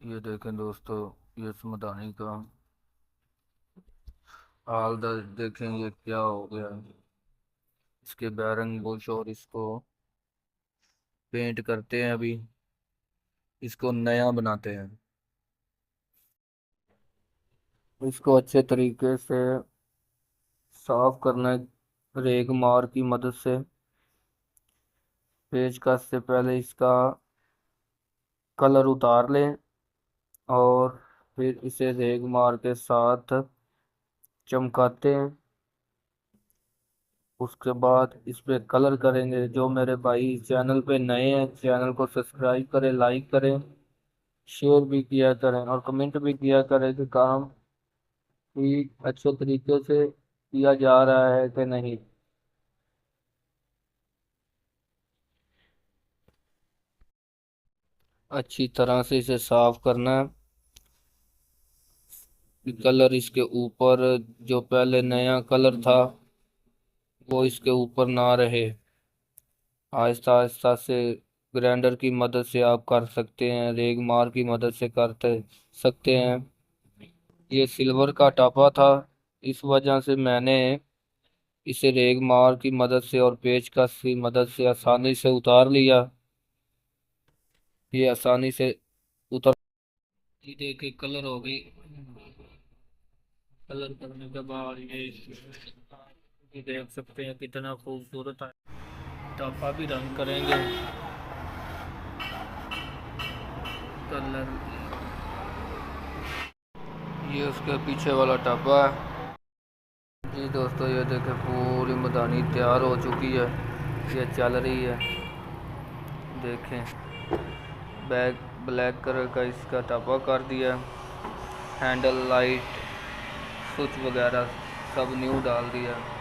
یہ دیکھیں دوستو، یہ اس مدانی کا حال دیکھیں یہ کیا ہو گیا۔ اس کے بیرنگ بوش اور اس کو پینٹ کرتے ہیں، ابھی اس کو نیا بناتے ہیں۔ اس کو اچھے طریقے سے صاف کرنا ہے ریگ مار کی مدد سے۔ پیچ کس سے پہلے اس کا کلر اتار لیں اور پھر اسے ریگ مار کے ساتھ چمکاتے ہیں۔ اس کے بعد اس پہ کلر کریں گے۔ جو میرے بھائی چینل پہ نئے ہیں، چینل کو سبسکرائب کریں، لائک کریں، شیئر بھی کیا کریں اور کمنٹ بھی کیا کریں کہ کام ٹھیک اچھے طریقے سے کیا جا رہا ہے کہ نہیں۔ اچھی طرح سے اسے صاف کرنا ہے۔ کلر اس کے اوپر جو پہلے نیا کلر تھا وہ اس کے اوپر نہ رہے۔ آہستہ آہستہ سے گرائنڈر کی مدد سے آپ کر سکتے ہیں، ریگ مار کی مدد سے کرتے سکتے ہیں۔ یہ سلور کا ٹاپا تھا، اس وجہ سے میں نے اسے ریگ مار کی مدد سے اور پیچ کس کی مدد سے آسانی سے اتار لیا۔ یہ آسانی سے اتر دیکھیں کلر ہو گئی۔ کلر کرنے کے بعد یہ دیکھ سکتے ہیں کتنا خوبصورت ہے۔ ٹاپا بھی رنگ کریں گے کلر۔ یہ اس کے پیچھے والا ٹاپا ہے۔ جی دوستو، یہ دیکھیں پوری مدانی تیار ہو چکی ہے، یہ چل رہی ہے۔ دیکھیں بلیک کلر کا اس کا ٹاپا کر دیا، ہینڈل لائٹ سوئچ وغیرہ سب نیو ڈال دیا۔